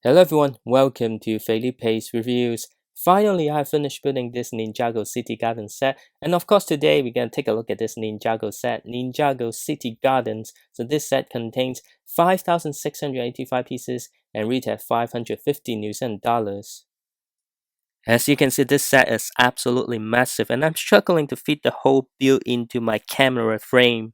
Hello everyone, welcome to Felipe's Reviews. Finally, I finished building this Ninjago City Garden set, and of course today we're going to take a look at this Ninjago set, Ninjago City Gardens. So this set contains 5,685 pieces and retail at 550 New dollars. As you can see, this set is absolutely massive, and I'm struggling to fit the whole build into my camera frame.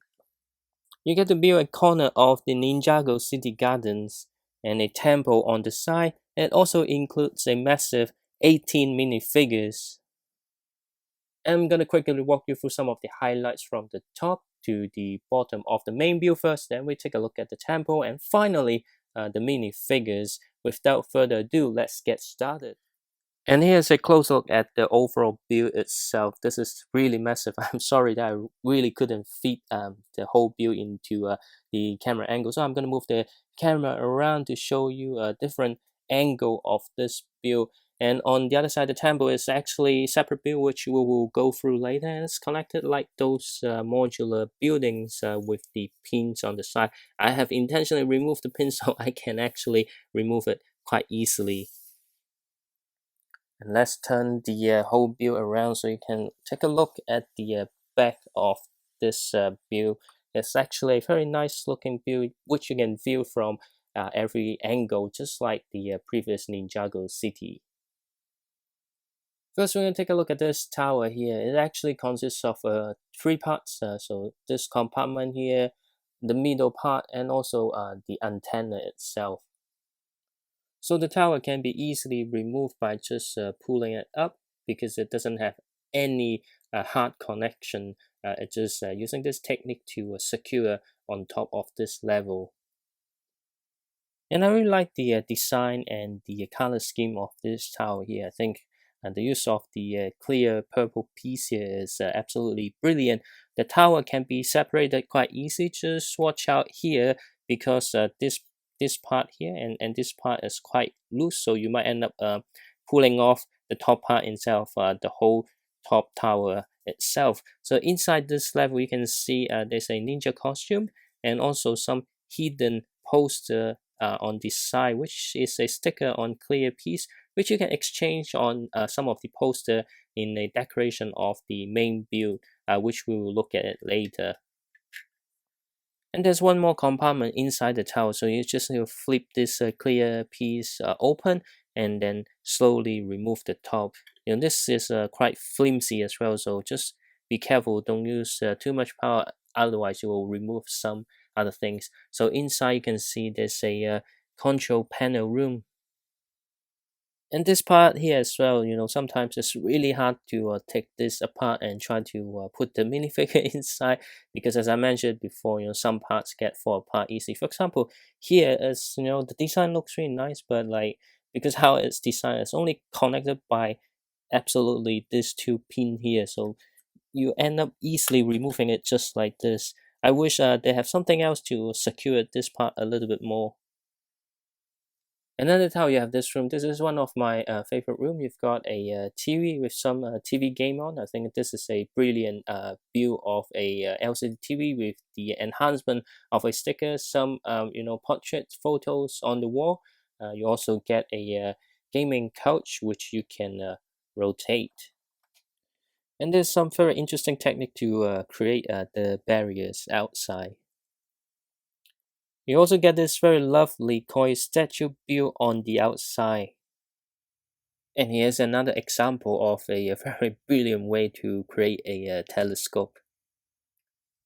You get to build a corner of the Ninjago City Gardens and a temple on the side. It also includes a massive 18 minifigures. I'm gonna quickly walk you through some of the highlights from the top to the bottom of the main build first, then we take a look at the temple, and finally the minifigures. Without further ado, let's get started. And here's a close look at the overall build itself. This is really massive. I'm sorry that I really couldn't fit the whole build into the camera angle. So I'm going to move the camera around to show you a different angle of this build. And on the other side, the temple is actually a separate build, which we will go through later. And it's connected like those modular buildings with the pins on the side. I have intentionally removed the pins so I can actually remove it quite easily. And let's turn the whole build around so you can take a look at the back of this build. It's actually a very nice looking build which you can view from every angle, just like the previous Ninjago city. First, we're going to take a look at this tower here. It actually consists of three parts. So this compartment here, the middle part, and also the antenna itself. So the tower can be easily removed by just pulling it up because it doesn't have any hard connection. It's just using this technique to secure on top of this level. And I really like the design and the color scheme of this tower here. I think the use of the clear purple piece here is absolutely brilliant. The tower can be separated quite easily. Just watch out here because this part here and this part is quite loose, so you might end up pulling off the top part instead of the whole top tower itself. So inside this level, you can see there's a ninja costume and also some hidden poster on the side, which is a sticker on clear piece, which you can exchange on some of the poster in a decoration of the main build, which we will look at it later. And there's one more compartment inside the tower, so you just need to flip this clear piece open and then slowly remove the top. This is quite flimsy as well, so just be careful, don't use too much power, otherwise you will remove some other things. So inside you can see there's a control panel room. And this part here as well, sometimes it's really hard to take this apart and try to put the minifigure inside, because as I mentioned before, some parts get fall apart easily. For example, here is, the design looks really nice, but like, because how it's designed, it's only connected by absolutely this two pin here, so you end up easily removing it just like this. I wish they have something else to secure this part a little bit more. And then that's how you have this room. This is one of my favorite room. You've got a TV with some TV game on. I think this is a brilliant view of a LCD TV with the enhancement of a sticker, some portrait photos on the wall. You also get a gaming couch which you can rotate. And there's some very interesting technique to create the barriers outside. You also get this very lovely koi statue built on the outside. And here's another example of a very brilliant way to create a telescope.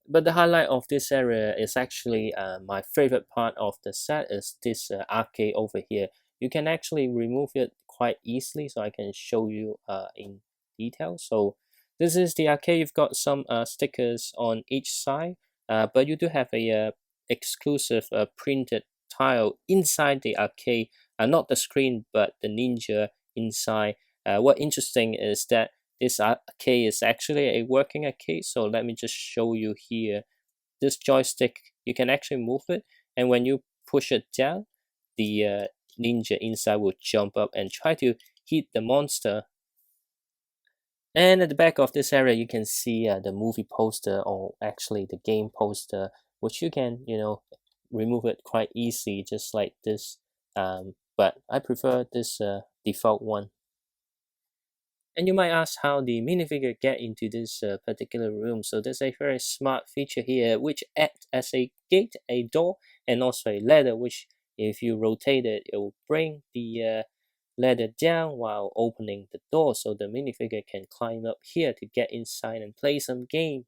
But the highlight of this area is actually my favorite part of the set is this arcade over here. You can actually remove it quite easily, so I can show you in detail. So this is the arcade. You've got some stickers on each side, but you do have a exclusive printed tile inside the arcade, not the screen but the ninja inside. What interesting is that this arcade is actually a working arcade, so let me just show you here. This joystick, you can actually move it, and when you push it down, the ninja inside will jump up and try to hit the monster. And at the back of this area, you can see the movie poster, or actually the game poster, which you can, remove it quite easy, just like this. but I prefer this default one. And you might ask how the minifigure get into this particular room. So there's a very smart feature here which acts as a gate, a door, and also a ladder, which if you rotate it, it will bring the ladder down while opening the door, so the minifigure can climb up here to get inside and play some game.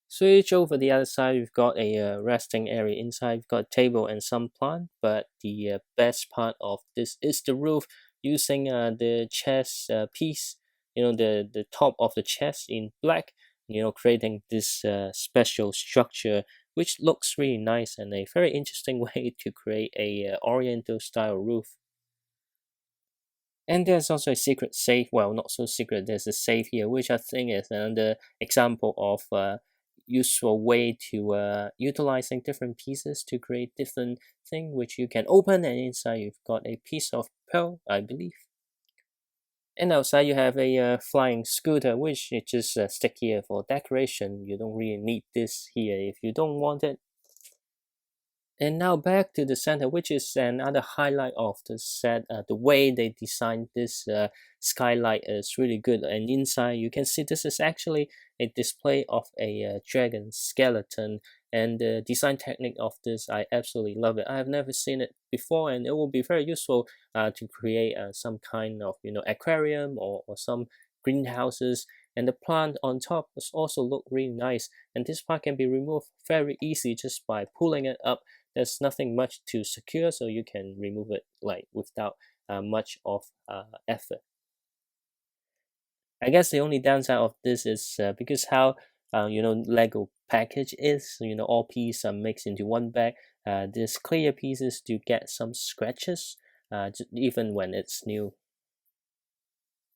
Switch over the other side, we've got a resting area inside. We've got a table and some plant, but the best part of this is the roof, using the chest piece, the top of the chest in black, creating this special structure which looks really nice and a very interesting way to create a oriental style roof. And there's also a secret safe. Well, not so secret. There's a safe here, which I think is another example of a useful way to utilizing different pieces to create different thing, which you can open, and inside you've got a piece of pearl, I believe. And outside you have a flying scooter, which is just stick here for decoration. You don't really need this here if you don't want it. And now back to the center, which is another highlight of the set. The way they designed this skylight is really good. And inside you can see this is actually a display of a dragon skeleton. And the design technique of this, I absolutely love it. I have never seen it before, and it will be very useful to create some kind of aquarium or some greenhouses. And the plant on top also look really nice. And this part can be removed very easy just by pulling it up. There's nothing much to secure, so you can remove it like without much of effort. I guess the only downside of this is because how Lego package is, all pieces are mixed into one bag. These clear pieces do get some scratches, even when it's new.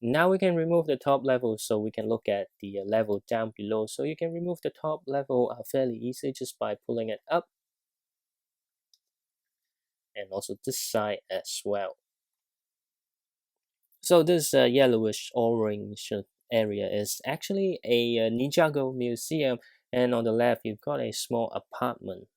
Now we can remove the top level, so we can look at the level down below. So you can remove the top level fairly easily just by pulling it up, and also this side as well. So this yellowish orange area is actually a Ninjago Museum, and on the left you've got a small apartment.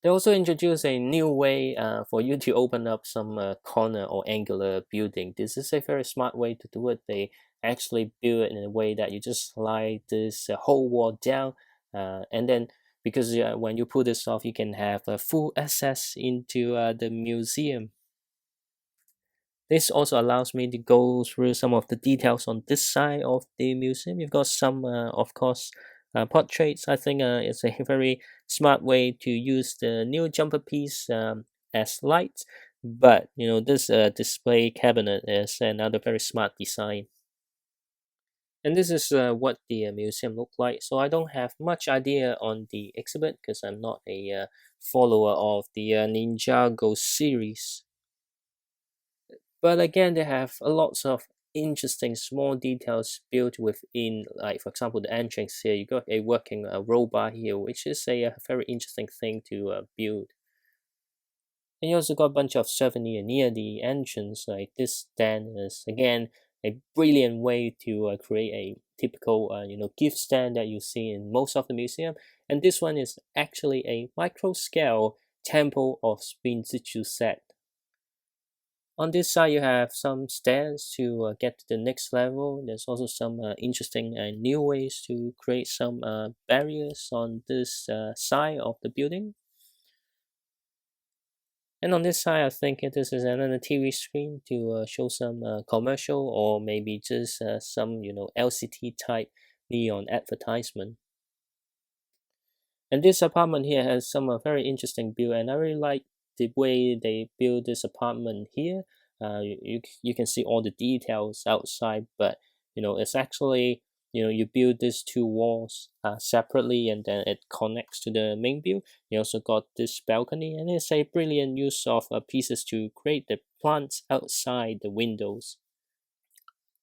They also introduced a new way for you to open up some corner or angular building. This is a very smart way to do it. They actually build it in a way that you just slide this whole wall down, and then because when you pull this off, you can have full access into the museum. This also allows me to go through some of the details on this side of the museum. You've got some, of course, portraits. I think it's a very smart way to use the new jumper piece as lights. But this display cabinet is another very smart design. And this is what the museum look like. So I don't have much idea on the exhibit because I'm not a follower of the Ninjago series. But again, they have a lots of interesting small details built within, like for example, the entrance here. You got a working robot here, which is a very interesting thing to build. And you also got a bunch of souvenir near the entrance. Like this stand is again a brilliant way to create a typical gift stand that you see in most of the museum. And this one is actually a micro scale Temple of Spinjitzu set. On this side, you have some stairs to get to the next level. There's also some interesting new ways to create some barriers on this side of the building. And on this side, I think this is another TV screen to show some commercial or maybe just some LCD type neon advertisement. And this apartment here has some very interesting build, and I really like the way they build this apartment here. You can see all the details outside, but it's actually you build these two walls separately, and then it connects to the main build. You also got this balcony, and it's a brilliant use of pieces to create the plants outside the windows.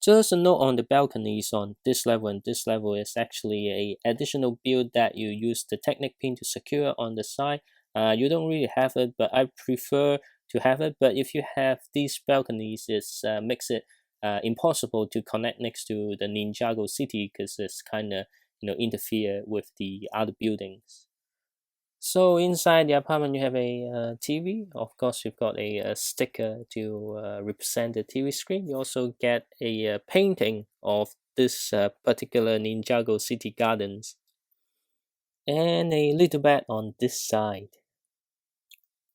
Just a note on the balconies on this level and this level is actually a additional build that you use the Technic pin to secure on the side. You don't really have it, but I prefer to have it. But if you have these balconies, it makes it impossible to connect next to the Ninjago city because it's kind of interfere with the other buildings. So inside the apartment, you have a TV. Of course, you've got a sticker to represent the TV screen. You also get a painting of this particular Ninjago City Gardens, and a little bed on this side.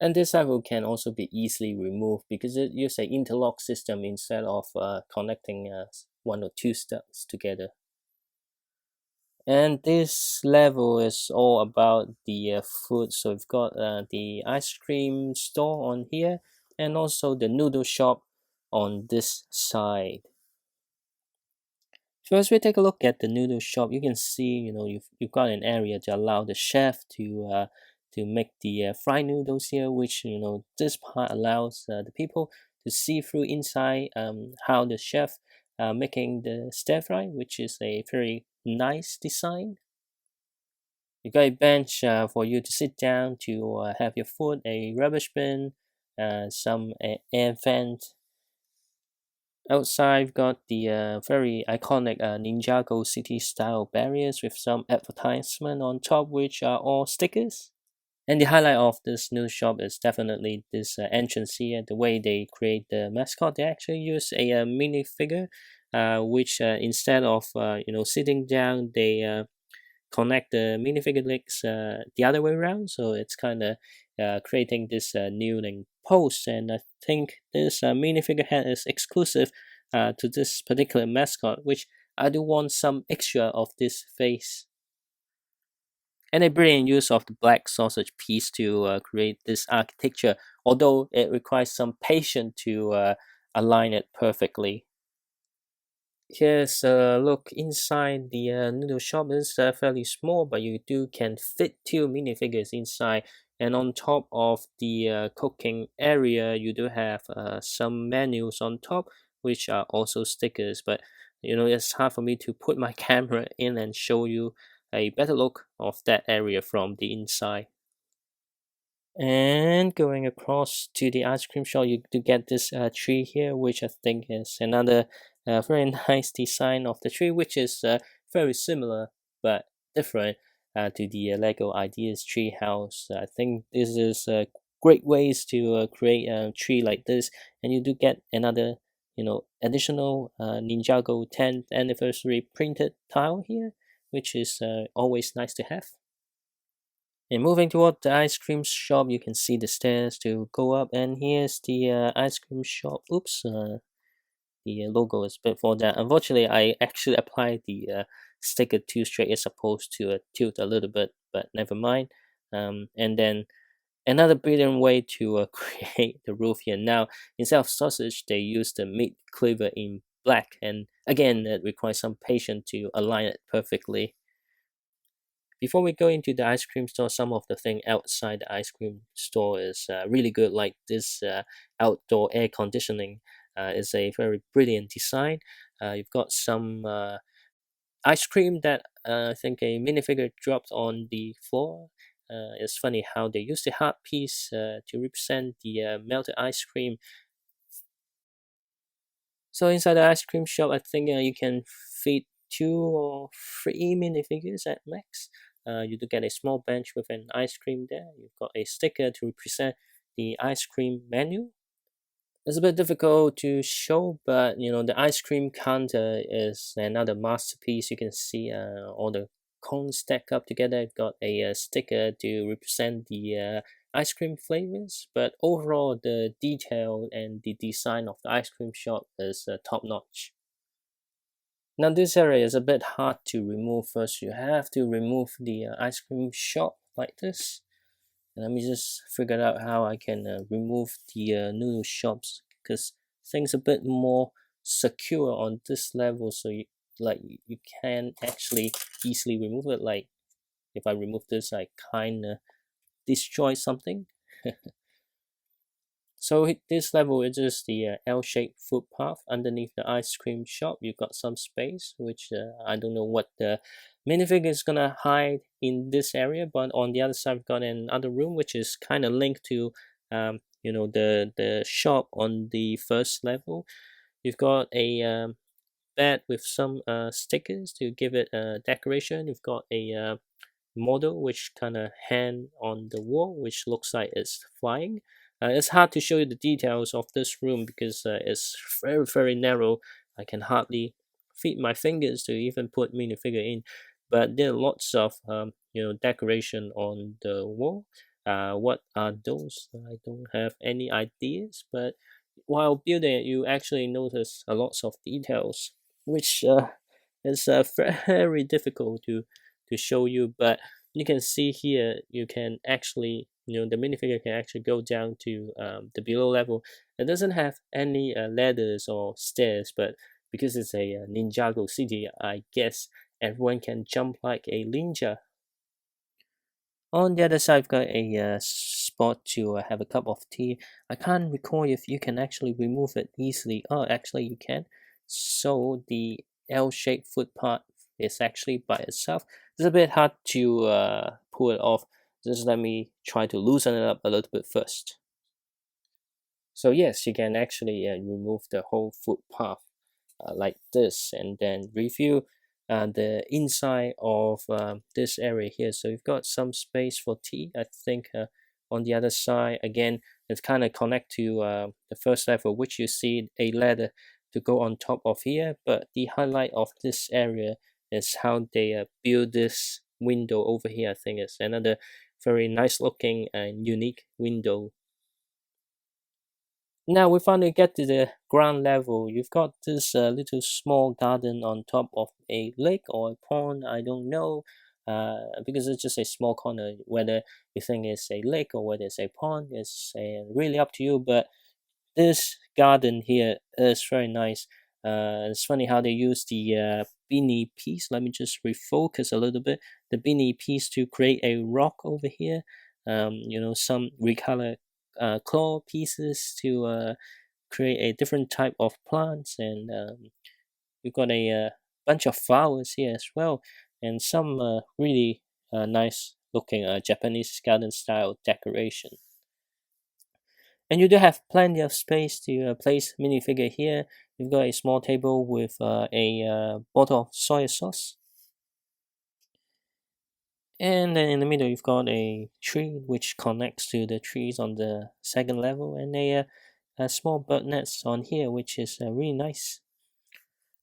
And this level can also be easily removed because it uses an interlock system instead of connecting one or two steps together. And this level is all about the food. So we've got the ice cream store on here and also the noodle shop on this side. First, we take a look at the noodle shop. You can see, you've got an area to allow the chef to make the fried noodles here, which this part allows the people to see through inside how the chef making the stir fry, which is a very nice design. You got a bench for you to sit down to have your food, a rubbish bin, some air vent. Outside, we've got the very iconic Ninjago city style barriers with some advertisement on top, which are all stickers. And the highlight of this new shop is definitely this entrance here. The way they create the mascot, they actually use a minifigure, which instead of sitting down, they connect the minifigure legs the other way around. So it's kind of creating this kneeling pose. And I think this minifigure head is exclusive to this particular mascot, which I do want some extra of this face. And a brilliant use of the black sausage piece to create this architecture, although it requires some patience to align it perfectly. Here's a look inside the noodle shop. Is fairly small, but you do can fit two minifigures inside. And on top of the cooking area, you do have some menus on top, which are also stickers. But it's hard for me to put my camera in and show you a better look of that area from the inside. And going across to the ice cream shop, you do get this tree here, which I think is another very nice design of the tree, which is very similar but different to the Lego Ideas tree house. I think this is great ways to create a tree like this, and you do get another, additional Ninjago 10th anniversary printed tile here, which is always nice to have. And moving toward the ice cream shop, you can see the stairs to go up, and here's the ice cream shop. Oops, the logo is bit for that. Unfortunately, I actually applied the sticker too straight. It's supposed to tilt a little bit, but never mind. And then another brilliant way to create the roof here. Now, instead of sausage, they use the meat cleaver in black, and again, it requires some patience to align it perfectly. Before we go into the ice cream store, some of the thing outside the ice cream store is really good, like this outdoor air conditioning is a very brilliant design. You've got some ice cream that I think a minifigure dropped on the floor. It's funny how they use the hard piece to represent the melted ice cream. So inside the ice cream shop, I think you can fit two or three minifigures at max. You do get a small bench with an ice cream there. You've got a sticker to represent the ice cream menu. It's a bit difficult to show, but the ice cream counter is another masterpiece. You can see all the cones stack up together. You've got a sticker to represent the ice cream flavors, but overall the detail and the design of the ice cream shop is top notch. Now this area is a bit hard to remove. First you have to remove the ice cream shop like this. And let me just figure out how I can remove the noodle shops, because things a bit more secure on this level, so you can actually easily remove it. Like if I remove this, I kind of destroy something. So this level is just the L-shaped footpath underneath the ice cream shop. You've got some space, which I don't know what the minifigure is gonna hide in this area, but on the other side, we've got another room which is kind of linked to, the shop on the first level. You've got a bed with some stickers to give it decoration. You've got a model which kind of hang on the wall, which looks like it's flying. It's hard to show you the details of this room because it's very narrow. I can hardly fit my fingers to even put minifigure in, but there are lots of decoration on the wall. What are those? I don't have any ideas, but while building it, you actually notice a lots of details, which is very difficult to show you. But you can see here, you can actually, the minifigure can actually go down to the below level. It doesn't have any ladders or stairs, but because it's a Ninjago city, I guess everyone can jump like a ninja. On the other side, I've got a spot to have a cup of tea. I can't recall if you can actually remove it easily. Oh, actually you can. So the L-shaped foot part is actually by itself. It's a bit hard to pull it off. Just let me try to loosen it up a little bit first. So yes, you can actually remove the whole foot path like this, and then review the inside of this area here. So you've got some space for tea. I think on the other side, again, it's kind of connect to the first level, which you see a ladder to go on top of here. But the highlight of this area is how they build this window over here. I think it's another very nice looking and unique window. Now we finally get to the ground level. You've got this little small garden on top of a lake or a pond. I don't know, because it's just a small corner. Whether you think it's a lake or whether it's a pond is really up to you. But this garden here is very nice. It's funny how they use the beanie piece. Let me just refocus a little bit. The beanie piece to create a rock over here. Some recolor claw pieces to create a different type of plants, and you've got a bunch of flowers here as well, and some really nice looking Japanese garden style decoration. And you do have plenty of space to place minifigure here. You've got a small table with a bottle of soy sauce. And then in the middle, you've got a tree which connects to the trees on the second level, and a small bird nest on here, which is really nice.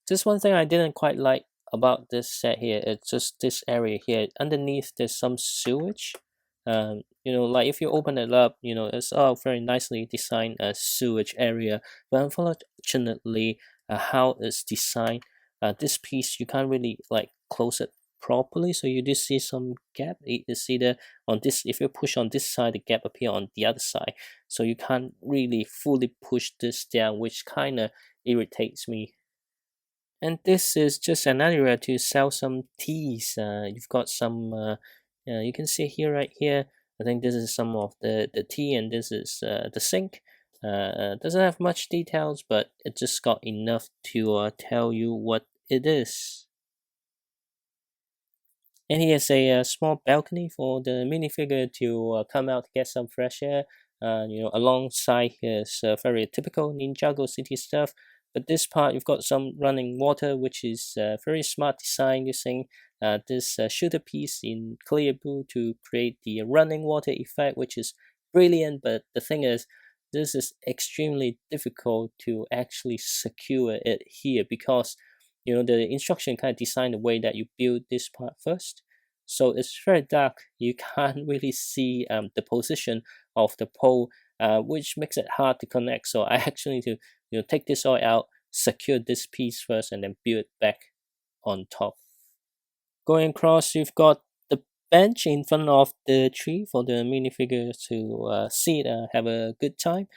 Just one thing I didn't quite like about this set here, it's just this area here. Underneath, there's some sewage. Like if you open it up, it's all very nicely designed sewage area. But unfortunately, how it's designed, this piece you can't really like close it properly. So you do see some gap. It's either on this, if you push on this side, the gap appear on the other side. So you can't really fully push this down, which kind of irritates me. And this is just an area to sell some teas. You've got some, you can see here, right here. I think this is some of the tea, and this is the sink. Doesn't have much details, but it just got enough to tell you what it is. And here's a small balcony for the minifigure to come out to get some fresh air. Alongside his very typical Ninjago city stuff. But this part, you've got some running water, which is very smart design using this shooter piece in clear blue to create the running water effect, which is brilliant. But the thing is, this is extremely difficult to actually secure it here because the instruction kind of designed the way that you build this part first. So it's very dark. You can't really see the position of the pole, which makes it hard to connect. So I actually need to take this all out, secure this piece first, and then build it back on top. Going across, you've got the bench in front of the tree for the minifigure to sit, have a good time.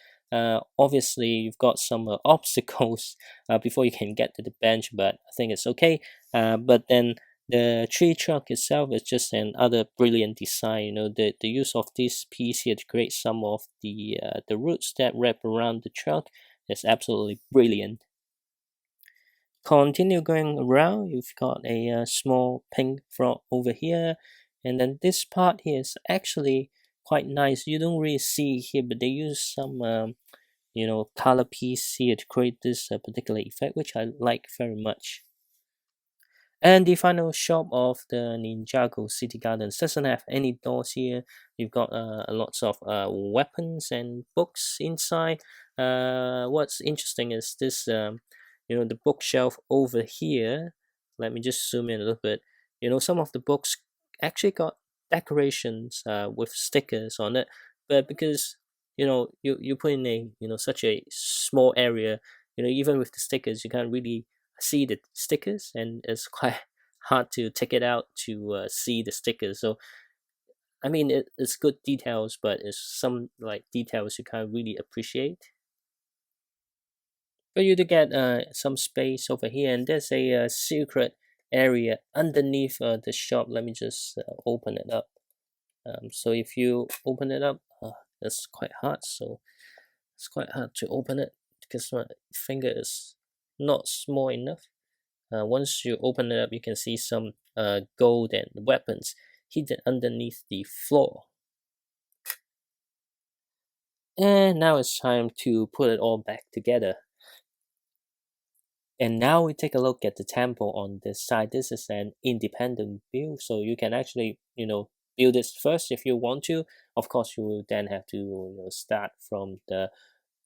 Obviously, you've got some obstacles before you can get to the bench, but I think it's okay. But then the tree trunk itself is just another brilliant design. The use of this piece here to create some of the roots that wrap around the trunk is absolutely brilliant. Continue going around, you've got a small pink frog over here, and then this part here is actually quite nice. You don't really see here, but they use some color piece here to create this particular effect, which I like very much. And the final shop of the Ninjago City Gardens doesn't have any doors here. You've got lots of weapons and books inside. What's interesting is this, the bookshelf over here. Let me just zoom in a little bit. Some of the books actually got decorations with stickers on it, but because you put in a such a small area, even with the stickers, you can't really see the stickers, and it's quite hard to take it out to see the stickers. So I mean, it's good details, but it's some like details you can't really appreciate. But you do get some space over here, and there's a secret area underneath the shop. Let me just open it up. So if you open it up, it's quite hard. So it's quite hard to open it because my finger is not small enough. Once you open it up, you can see some gold and weapons hidden underneath the floor. And now it's time to put it all back together. And now we take a look at the temple on this side. This is an independent view, so you can actually, build this first if you want to. Of course, you will then have to start from the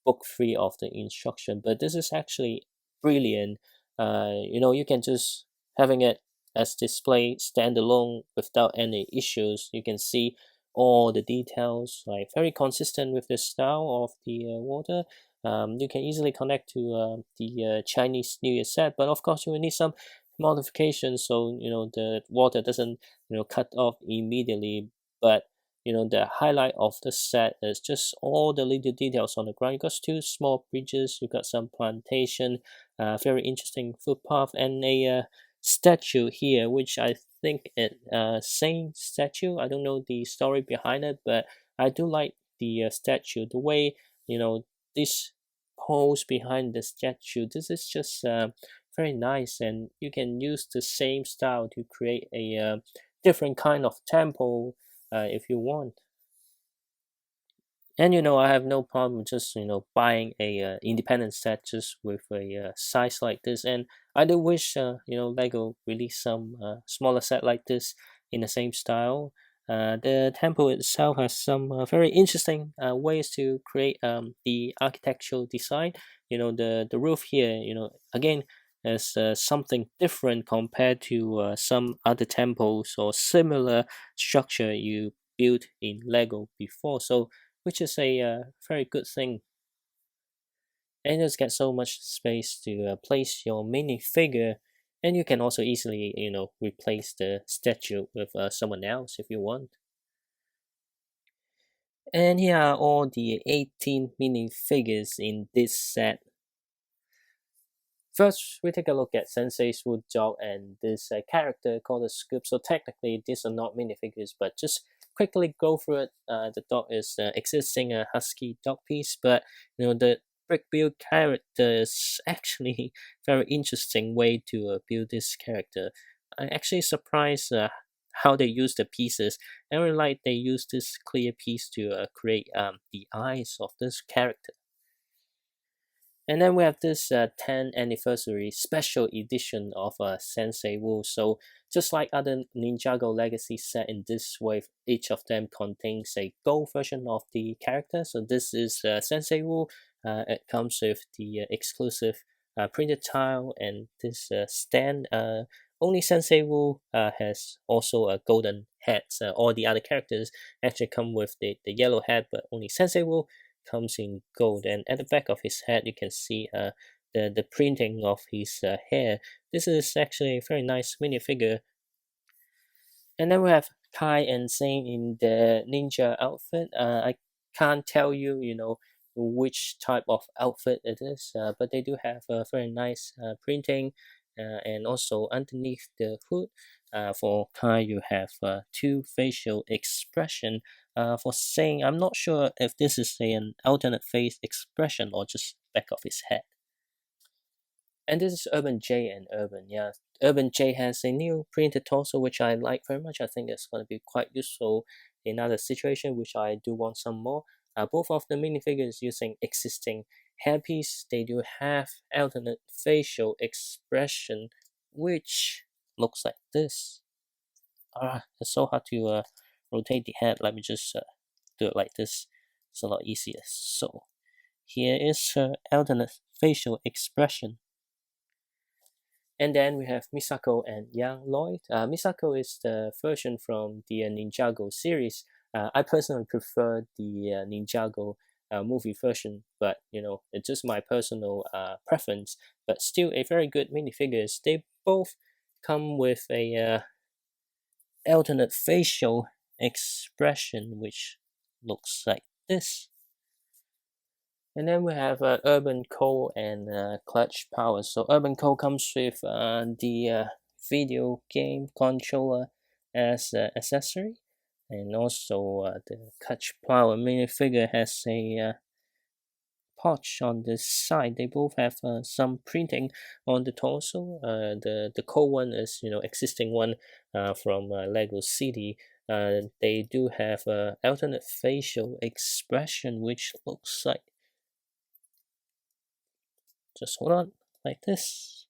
book 3 of the instruction, but this is actually brilliant. You can just having it as display standalone without any issues. You can see all the details, like very consistent with the style of the water. You can easily connect to the Chinese New Year set, but of course you will need some modifications so the water doesn't cut off immediately. But the highlight of the set is just all the little details on the ground. You got two small bridges, you got some plantation, very interesting footpath, and a statue here, which I think it saint statue. I don't know the story behind it, but I do like the statue, the way this pose behind the statue. This is just very nice, and you can use the same style to create a different kind of temple if you want. And I have no problem just buying a independent set just with a size like this. And I do wish Lego release some smaller set like this in the same style. The temple itself has some very interesting ways to create the architectural design. The roof here, again, is something different compared to some other temples or similar structure you built in Lego before. So which is a very good thing. And you just get so much space to place your minifigure, and you can also easily, replace the statue with someone else if you want. And here are all the 18 minifigures in this set. First, we take a look at Sensei Wu dog and this character called the Scoop. So technically, these are not minifigures, but just quickly go through it. The dog is existing a husky dog piece, but the brick build character is actually very interesting way to build this character. I actually surprised how they use the pieces. I really like they use this clear piece to create the eyes of this character. And then we have this 10th anniversary special edition of Sensei Wu. So just like other Ninjago Legacy set in this wave, each of them contains a gold version of the character. So this is Sensei Wu. It comes with the exclusive printed tile and this stand. Only Sensei Wu has also a golden hat. All the other characters actually come with the yellow hat, but only Sensei Wu comes in gold. And at the back of his head you can see the printing of his hair. This is actually a very nice minifigure. And then we have Kai and Zane in the ninja outfit. I can't tell you which type of outfit it is, but they do have a very nice printing. And also underneath the hood, for Kai you have two facial expression. For saying, I'm not sure if this is an alternate face expression or just back of his head. And this is Urban J and Urban. Yeah, Urban J has a new printed torso, which I like very much. I think it's going to be quite useful in other situation, which I do want some more. Both of the minifigures using existing hairpiece. They do have alternate facial expression, which looks like this. It's so hard to rotate the head. Let me just do it like this. It's a lot easier. So here is her alternate facial expression. And then we have Misako and young Lloyd. Misako is the version from the Ninjago series. I personally prefer the Ninjago movie version, but it's just my personal preference. But still, a very good minifigures. They both come with a alternate facial expression, which looks like this. And then we have Urban Coal and Clutch Power. So Urban Coal comes with the video game controller as accessory, and also the Clutch Power minifigure has a pouch on the side. They both have some printing on the torso. The Coal one is existing one from Lego City. They do have alternate facial expression, which looks like, just hold on, like this.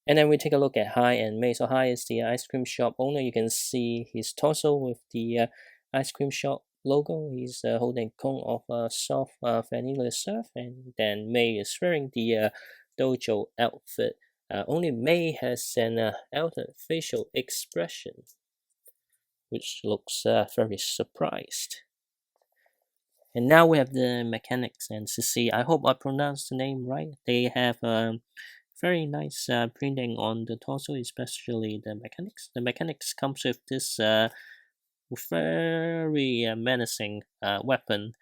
And then we take a look at Hai and Mei. So Hai is the ice cream shop owner. You can see his torso with the ice cream shop logo. He's holding a cone of soft vanilla surf. And then Mei is wearing the dojo outfit. Only Mei has an alternate facial expression, which looks very surprised. And now we have the mechanics and Sissy. I hope I pronounced the name right. They have very nice printing on the torso, especially the mechanics. The mechanics comes with this very menacing weapon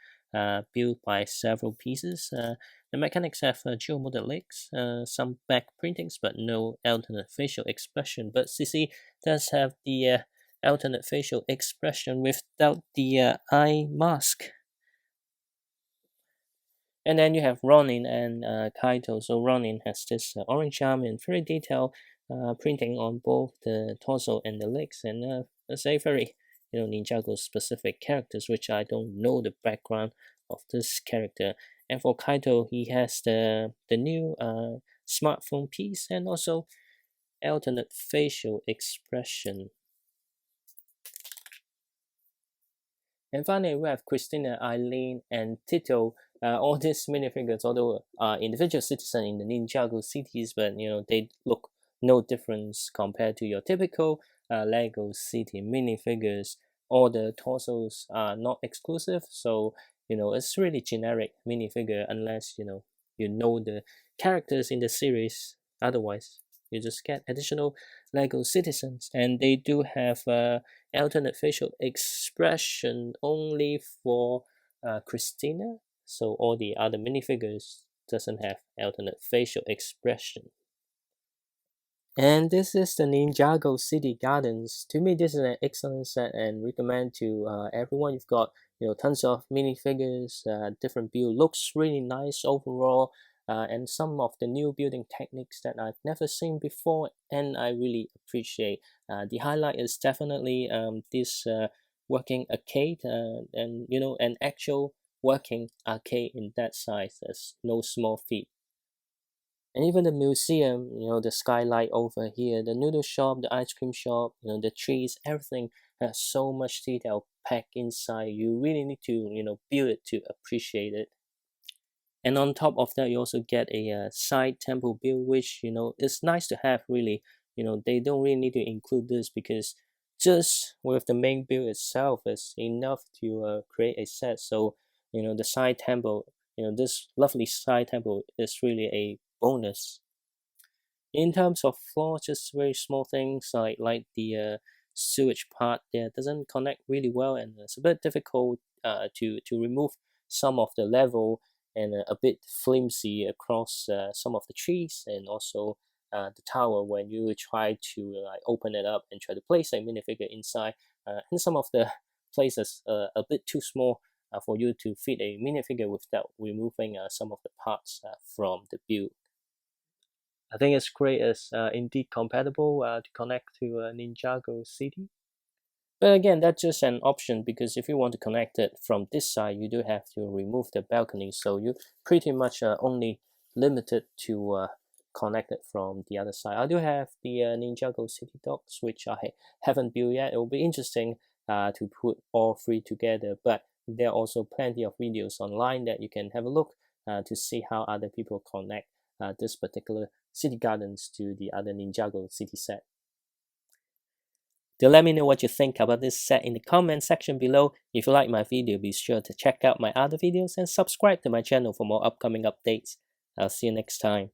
built by several pieces. The mechanics have geomolded legs, some back printings, but no alternate facial expression. But Sissy does have the alternate facial expression without the eye mask. And then you have Ronin and Kaito. So Ronin has this orange arm and very detailed printing on both the torso and the legs, and it's a very Ninjago specific characters, which I don't know the background of this character. And for Kaito, he has the new smartphone piece and also alternate facial expression. And finally, we have Christina Eileen and Tito. All these minifigures, although individual citizens in the Ninjago cities, but they look no difference compared to your typical Lego City minifigures. All the torsos are not exclusive, so it's really generic minifigure unless you know the characters in the series. Otherwise, you just get additional Lego citizens, and they do have alternate facial expression only for Christina. So all the other minifigures doesn't have alternate facial expression. And this is the Ninjago City Gardens. To me, this is an excellent set and recommend to everyone. You've got tons of minifigures, different build, looks really nice overall, and some of the new building techniques that I've never seen before, and I really appreciate. The highlight is definitely this working arcade, and an actual working arcade in that size. That's no small feat. And even the museum, the skylight over here, the noodle shop, the ice cream shop, the trees, everything has so much detail packed inside. You really need to, build it to appreciate it. And on top of that, you also get a side temple build, which, is nice to have really. They don't really need to include this because just with the main build itself is enough to create a set. So, the side temple, this lovely side temple is really a bonus. In terms of flaws, just very small things like the sewage part there doesn't connect really well, and it's a bit difficult to remove some of the level, and a bit flimsy across some of the trees, and also the tower when you try to open it up and try to place a minifigure inside. And some of the places a bit too small for you to fit a minifigure without removing some of the parts from the build. I think it's great as indeed compatible to connect to Ninjago City. But again, that's just an option because if you want to connect it from this side, you do have to remove the balcony. So you pretty much only limited to connected from the other side. I do have the Ninjago City Docks, which I haven't built yet. It will be interesting to put all three together, but there are also plenty of videos online that you can have a look to see how other people connect this particular city gardens to the other Ninjago city set. Do let me know what you think about this set in the comment section below. If you like my video, be sure to check out my other videos and subscribe to my channel for more upcoming updates. I'll see you next time.